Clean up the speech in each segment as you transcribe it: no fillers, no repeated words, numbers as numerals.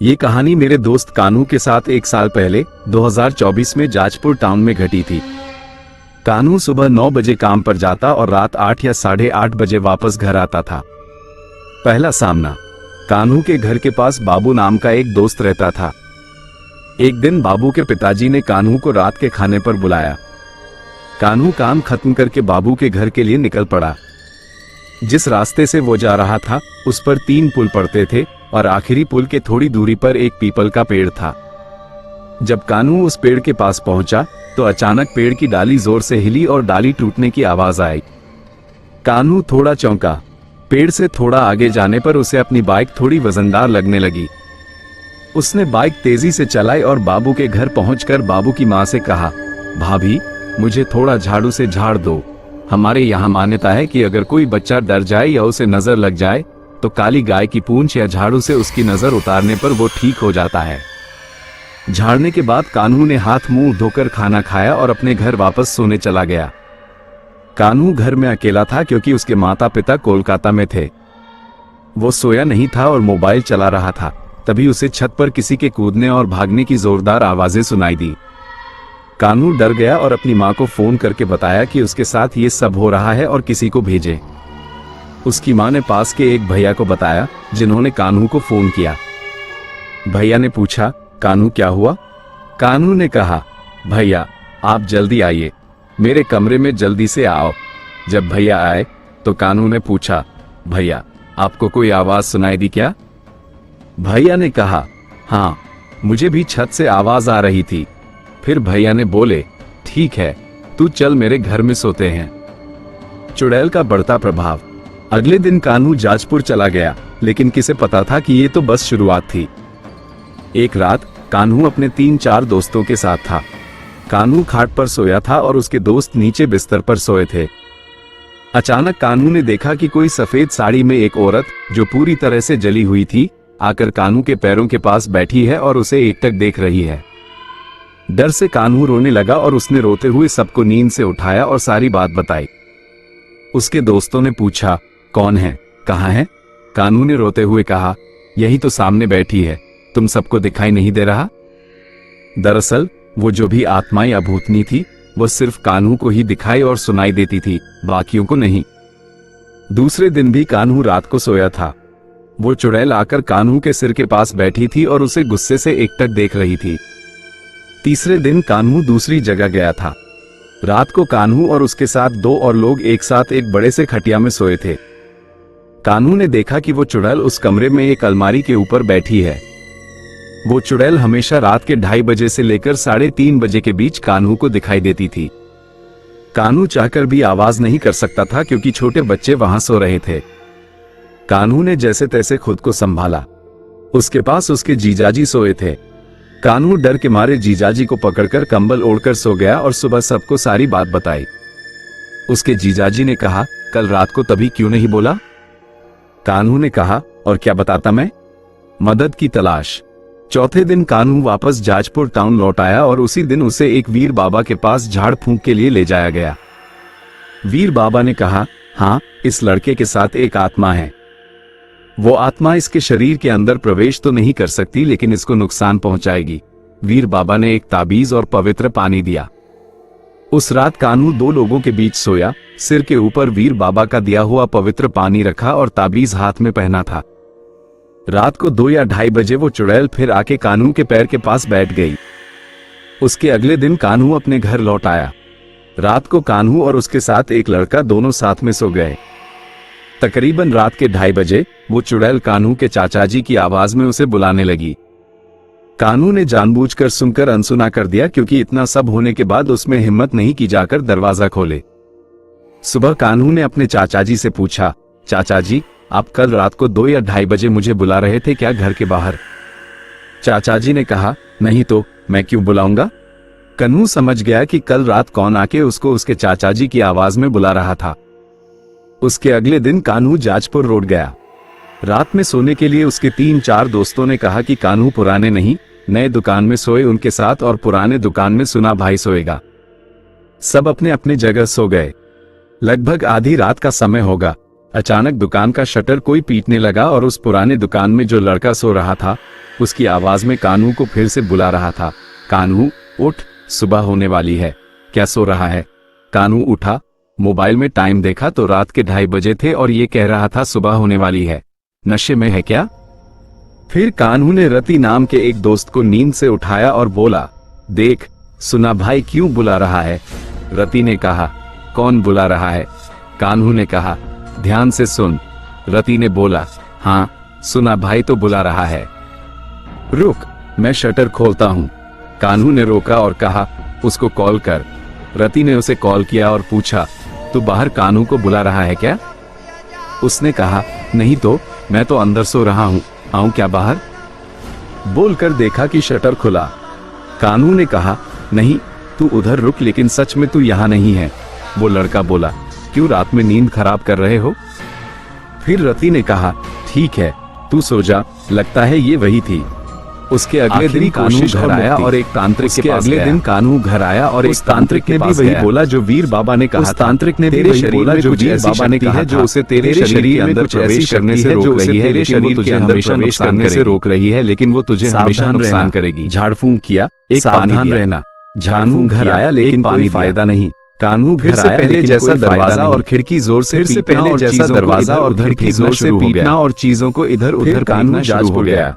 ये कहानी मेरे दोस्त कान्हू के साथ 1 साल पहले 2024 में जाजपुर टाउन में घटी थी। कान्हू सुबह 9 बजे काम पर जाता और रात 8 या 8:30 बजे वापस घर आता था। पहला सामना। कान्हू के घर के पास बाबू नाम का एक दोस्त रहता था। एक दिन बाबू के पिताजी ने कान्हू को रात के खाने पर बुलाया। कान्हू काम खत्म करके बाबू के घर के लिए निकल पड़ा। जिस रास्ते से वो जा रहा था उस पर 3 पुल पड़ते थे और आखिरी पुल के थोड़ी दूरी पर एक पीपल का पेड़ था। जब कान्हू उस पेड़ के पास पहुंचा तो अचानक पेड़ की डाली जोर से हिली और डाली टूटने की आवाज आई। कान्हू थोड़ा चौंका। पेड़ से थोड़ा आगे जाने पर उसे अपनी बाइक थोड़ी वजनदार लगने लगी। उसने बाइक तेजी से चलाई और बाबू के घर पहुंचकर बाबू की मां से कहा, भाभी मुझे थोड़ा झाड़ू से झाड़ दो। हमारे यहाँ मान्यता है कि अगर कोई बच्चा डर जाए या उसे नजर लग जाए तो काली गाय की पूंछ या झाड़ू से उसकी नजर उतारने पर वो ठीक हो जाता है। झाड़ने के बाद कान्हू ने हाथ मुंह धोकर खाना खाया और अपने घर वापस सोने चला गया। कान्हू घर में अकेला था क्योंकि उसके माता पिता कोलकाता में थे। वो सोया नहीं था और मोबाइल चला रहा था। तभी उसे छत पर किसी के कूदने और भागने की जोरदार आवाजें सुनाई दी। कान्हू डर गया और अपनी मां को फोन करके बताया कि उसके साथ ये सब हो रहा है और किसी को भेजे। उसकी मां ने पास के एक भैया को बताया जिन्होंने कान्हू को फोन किया। भैया ने पूछा, कान्हू क्या हुआ? कान्हू ने कहा, भैया आप जल्दी आइए, मेरे कमरे में जल्दी से आओ। जब भैया आए तो कान्हू ने पूछा, भैया आपको कोई आवाज सुनाई दी क्या? भैया ने कहा, हाँ मुझे भी छत से आवाज आ रही थी। फिर भैया ने बोले, ठीक है तू चल मेरे घर में सोते हैं। चुड़ैल का बढ़ता प्रभाव। अगले दिन कान्हू जाजपुर चला गया, लेकिन किसे पता था कि ये तो बस शुरुआत थी। एक रात कान्हू अपने 3-4 दोस्तों के साथ था। कान्हू खाट पर सोया था और उसके दोस्त नीचे बिस्तर पर सोए थे। अचानक कान्हू ने देखा कि कोई सफेद साड़ी में एक औरत जो पूरी तरह से जली हुई थी आकर कान्हू के पैरों के पास बैठी है और उसे एकटक देख रही है। डर से कान्हू रोने लगा और उसने रोते हुए सबको नींद से उठाया और सारी बात बताई। उसके दोस्तों ने पूछा, कौन है, कहाँ है? कान्हू ने रोते हुए कहा, यही तो सामने बैठी है, तुम सबको दिखाई नहीं दे रहा? दरअसल वो जो भी आत्मा या भूतनी थी वो सिर्फ कान्हू को ही दिखाई और सुनाई देती थी, बाकियों को नहीं। दूसरे दिन भी कान्हू रात को सोया था। वो चुड़ैल आकर कान्हू के सिर के पास बैठी थी और उसे गुस्से से एकटक देख रही थी। तीसरे दिन कान्हू दूसरी जगह गया था। रात को कान्हू और उसके साथ 2 और लोग एक साथ एक बड़े से खटिया में सोए थे। कान्हू ने देखा कि वो चुड़ैल उस कमरे में एक अलमारी के ऊपर बैठी है। वो चुड़ैल हमेशा रात के 2:30 बजे से लेकर 3:30 बजे के बीच कान्हू को दिखाई देती थी। कान्हू चाहकर भी आवाज नहीं कर सकता था क्योंकि छोटे बच्चे वहां सो रहे थे। कान्हू ने जैसे तैसे खुद को संभाला। उसके पास उसके जीजाजी सोए थे। कान्हू डर के मारे जीजाजी को पकड़कर कंबल ओढ़कर सो गया और सुबह सबको सारी बात बताई। उसके जीजाजी ने कहा, कल रात को तभी क्यों नहीं बोला? कान्हू ने कहा, और क्या बताता मैं? मदद की तलाश। चौथे दिन कान्हू वापस जाजपुर टाउन लौट आया और उसी दिन उसे एक वीर बाबा के पास झाड़ फूंक के लिए ले जाया गया। वीर बाबा ने कहा, हाँ इस लड़के के साथ एक आत्मा है। वो आत्मा इसके शरीर के अंदर प्रवेश तो नहीं कर सकती लेकिन इसको नुकसान पहुंचाएगी। वीर बाबा ने एक ताबीज और पवित्र पानी दिया। उस रात कान्हू 2 लोगों के बीच सोया। सिर के ऊपर वीर बाबा का दिया हुआ पवित्र पानी रखा और ताबीज हाथ में पहना था। रात को 2 या 2:30 बजे वो चुड़ैल फिर आके कान्हू के पैर के पास बैठ गई। उसके अगले दिन कान्हू अपने घर लौट आया। रात को कान्हू और उसके साथ एक लड़का दोनों साथ में सो गए। तकरीबन रात के 2:30 बजे वो चुड़ैल कान्हू के चाचाजी की आवाज में उसे बुलाने लगी। कान्हू ने जानबूझकर सुनकर अनसुना कर दिया क्योंकि इतना सब होने के बाद उसमें हिम्मत नहीं की जाकर दरवाजा खोले। सुबह कान्हू ने अपने चाचाजी से पूछा, चाचाजी आप कल रात को 2 या 2:30 बजे मुझे बुला रहे थे क्या घर के बाहर? चाचाजी ने कहा, नहीं तो मैं क्यों बुलाऊंगा? कान्हू समझ गया कि कल रात कौन आके उसको उसके चाचाजी की आवाज में बुला रहा था। उसके अगले दिन कान्हू जाजपुर रोड गया। रात में सोने के लिए उसके 3-4 दोस्तों ने कहा कि कान्हू पुराने नहीं नए दुकान में सोए उनके साथ और पुराने दुकान में सुना भाई सोएगा। सब अपने अपने जगह सो गए। लगभग आधी रात का समय होगा। अचानक दुकान का शटर कोई पीटने लगा और उस पुराने दुकान में जो लड़का सो रहा था उसकी आवाज में कान्हू को फिर से बुला रहा था, कान्हू उठ, सुबह होने वाली है, क्या सो रहा है। कान्हू उठा, मोबाइल में टाइम देखा तो रात के 2:30 बजे थे और ये कह रहा था सुबह होने वाली है, नशे में है क्या। फिर कान्हू ने रति नाम के एक दोस्त को नींद से उठाया और बोला, देख सुना भाई क्यों बुला रहा है। रति ने कहा, कौन बुला रहा है। कान्हू ने कहा, ध्यान से सुन। रति ने बोला, हाँ सुना भाई तो बुला रहा है, रुक मैं शटर खोलता हूं। कान्हू ने रोका और कहा, उसको कॉल कर। रति ने उसे कॉल किया और पूछा, तू बाहर कान्हू को बुला रहा है क्या। उसने कहा, नहीं तो मैं तो अंदर सो रहा हूं, आऊं क्या बाहर। बोलकर देखा कि शटर खुला। कान्हू ने कहा, नहीं तू उधर रुक, लेकिन सच में तू यहां नहीं है। वो लड़का बोला, क्यों रात में नींद खराब कर रहे हो। फिर रति ने कहा, ठीक है तू सो जा, लगता है ये वही थी। उसके अगले दिन कान्हू घर आया और एक तांत्रिक के पास गया। अगले दिन कान्हू घर आया और एक तांत्रिक ने भी वही बोला जो वीर बाबा ने कहा। तांत्रिक ने भी वही बोला जो वीर बाबा ने कहा, जो उसे तेरे शरीर के अंदर प्रवेश करने से रोक रही है, लेकिन वो तुझे हमेशा प्रवेश करने से रोक रही है, लेकिन वो तुझे हमेशा नुकसान करेगी। झाड़ फूंक किया, एक सावधान रहना। कान्हू घर आया लेकिन कोई फायदा नहीं। कान्हू फिर से पहले जैसा दरवाजा और खिड़की जोर से फिर से पहले जैसा दरवाजा और खिड़की जोर से पीटना और चीजों को इधर उधर कान्हू जाज हो गया।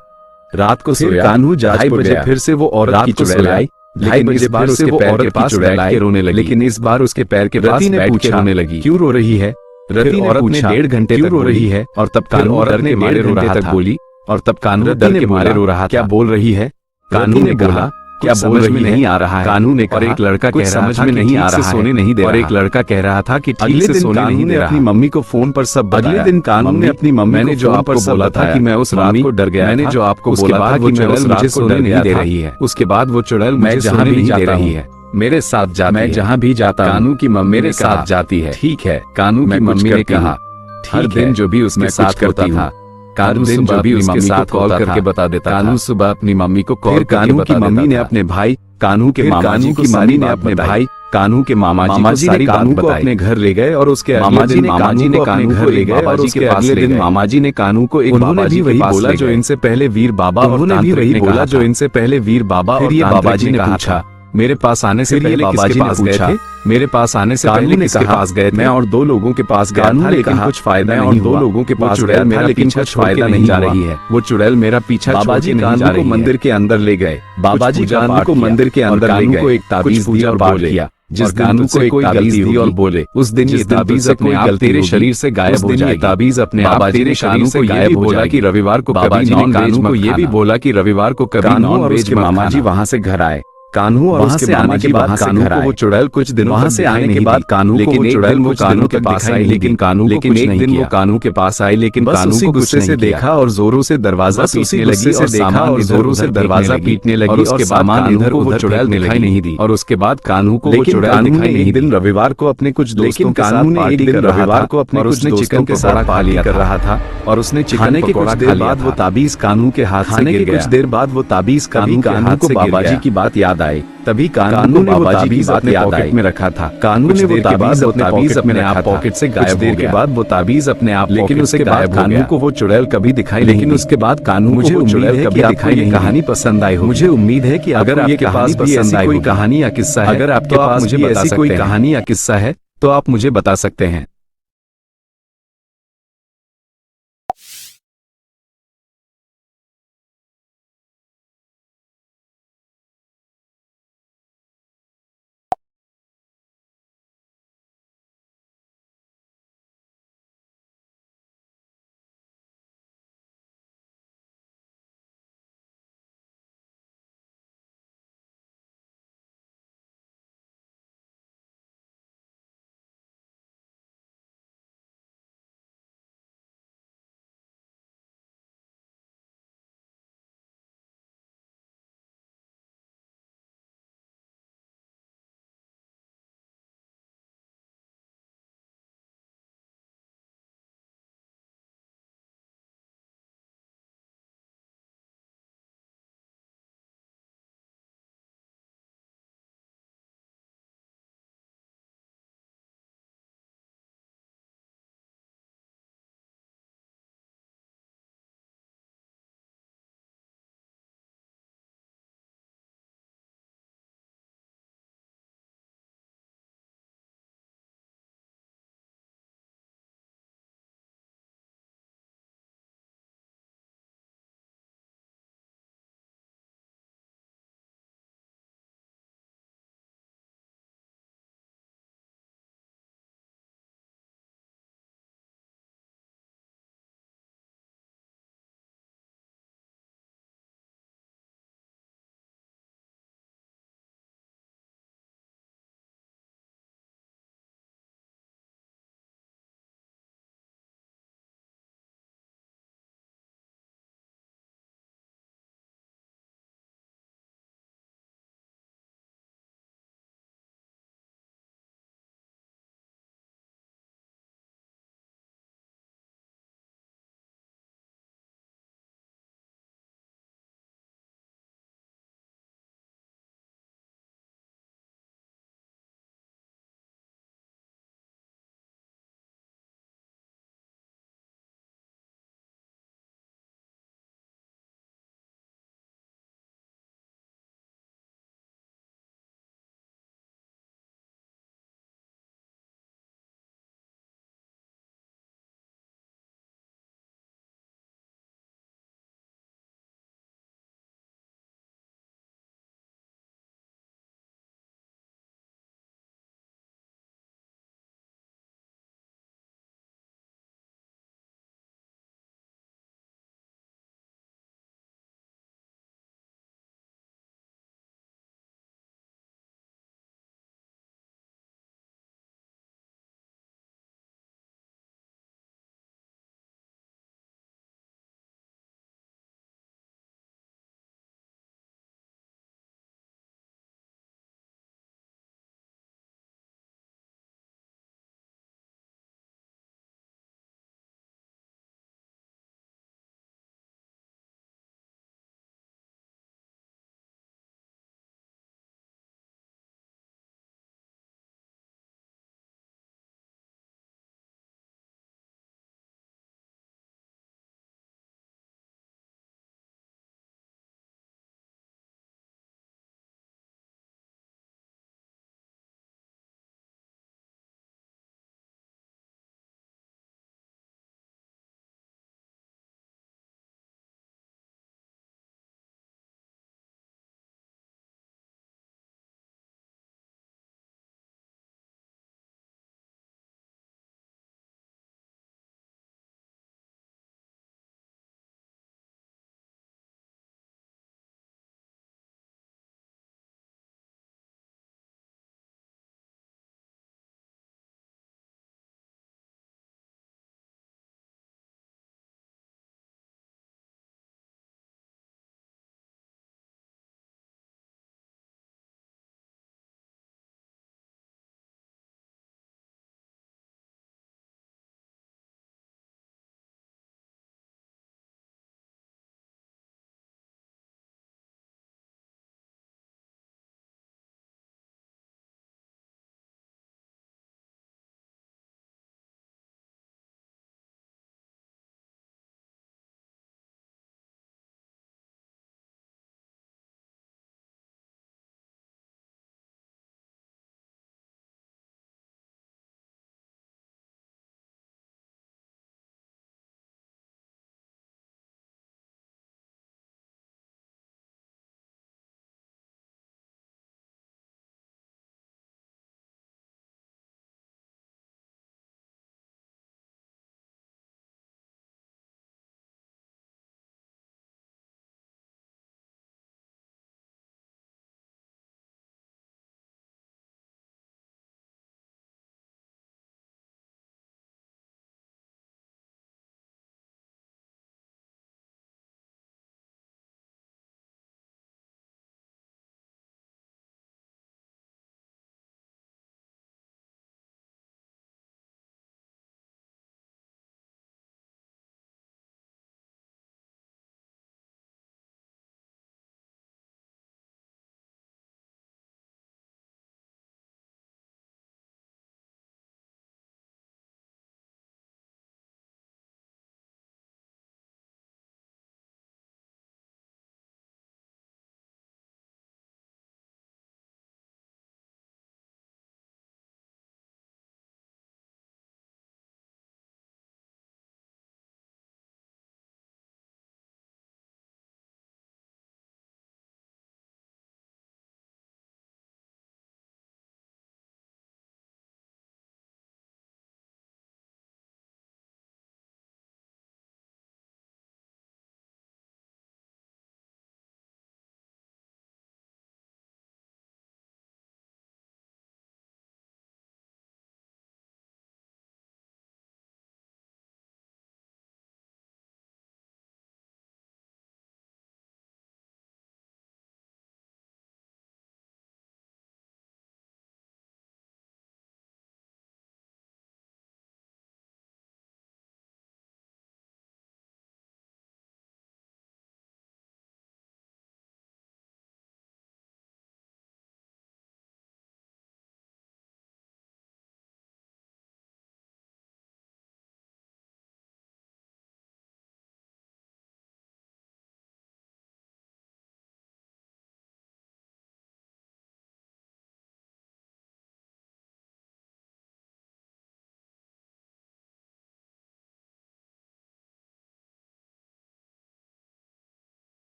रात को सोया कान्हू जाज पर गया। फिर से वो औरत की चुड़ैल आई, लेकिन इस बार उसके पैर के पास बैठ के रोने लगी। लेकिन इस बार उसके पैर के पास बैठ के रोने लगी, क्यों रो रही है। रति ने पूछा, 1.5 घंटे तक रो रही है। और तब कान्हू औरत ने 1.5 घंटे तक बोली और तब कान्हू डर के मारे रो रहा, क्या बोल रही है। कान्हू ने बोला, क्या समझ में नहीं आ रहा है। कान्हू ने कहा, एक लड़का कह रहा था कि ठीक से सोने नहीं दे रहा। और एक लड़का कह रहा था कि ठीक से सोने नहीं दे रहा। अपनी मम्मी को फोन पर सब बताया। अगले दिन कान्हू ने अपनी मम्मी ने जो आपको बोला था कि मैं उस रात को डर गया, मैंने जो आपको बोला था कि मैं उस रात को सोने नहीं दे रही है। उसके बाद वो चुड़ैल मैं जहाँ भी जा रही है, मेरे साथ जाती, मैं जहाँ भी जाता कान्हू की मम्मी मेरे साथ जाती है। ठीक है, कान्हू की मम्मी ने कहा, हर दिन जो भी उसके साथ होता था कान्हू सुबह भी उसके साथ कॉल करके बता देता। कान्हू सुबह अपनी मम्मी को कॉल करके कान्हू की मम्मी ने अपने भाई कान्हू के मामा जी की मम्मी ने अपने भाई कान्हू के मामा जी सारी कान्हू को अपने घर ले गए और उसके मामा जी ने कान्हू को ले गए और उसके अगले दिन मामा जी ने कान्हू को एक बाबा जी वही बोला जो इनसे पहले वीर बाबा, उन्होंने भी वही बोला जो इनसे पहले वीर बाबा और ये बाबा जी ने पूछा, मेरे पास आने से पहले किसके पास गए थे। मेरे पास आने से पहले किसके पास गए थे। मैं और 2 लोगों के पास गया था, लेकिन कुछ फायदा नहीं। और 2 लोगों के पास गया था, लेकिन कुछ फायदा नहीं जा रही है। वो चुड़ैल मेरा पीछा बाबा जी कान्हू को मंदिर के अंदर ले गए। बाबा जी कान्हू को मंदिर के अंदर ले गए, एक ताबीज दी और बोले, जिस कान्हू को कोई ताबीज दी और बोले उस दिन ये ताबीज अपने आप तेरे शरीर से गायब हो जाएगी। ताबीज अपने आप तेरे शरीर से गायब हो जाएगी। रविवार को बाबा जी ने कान्हू को ये भी बोला कि रविवार को कभी नॉन वेज मामा जी वहाँ से घर आए। कान्हू और उसके आने के बाद कान्हू को वो चुड़ैल कुछ दिनों वहां से आने के बाद कान्हू को वो चुड़ैल वो कान्हू के पास आई, लेकिन कान्हू लेकिन एक दिन वो कान्हू के पास आई, लेकिन कान्हू को गुस्से से देखा और जोरों से दरवाजा पीटने लगी और देखा और जोरों से दरवाजा पीटने लगी। उसके बाद इधर वो चुड़ैल दिखाई नहीं दी और उसके बाद कान्हू को वो चुड़ैल दिखाई नहीं। दिन रविवार को अपने कुछ दोस्तों के साथ पार्टी कर रविवार को अपने उसने चिकन के साथ पार्टी कर रहा था और उसने चिकन के कुछ देर बाद वो ताबीज कान्हू के हाथ से गिर गया। कुछ देर बाद वो ताबीज कान्हू को बाबा जी की बात याद आई। तभी कान्हू ने वो ताबीज अपने पॉकेट में रखा था। कान्हू ने वो ताबीज अपने आप पॉकेट से गायब हो गया। बाद वो ताबीज अपने आप, लेकिन उसके बाद कान्हू को वो चुड़ैल कभी दिखाई नहीं। लेकिन उसके बाद कान्हू मुझे चुड़ैल कभी दिखाई नहीं। कहानी पसंद आई हो, मुझे उम्मीद है कि अगर आपके पास भी ऐसी कोई कहानी या किस्सा है, अगर आपके पास मुझे ऐसी कोई कहानी या किस्सा है तो आप मुझे बता सकते हैं।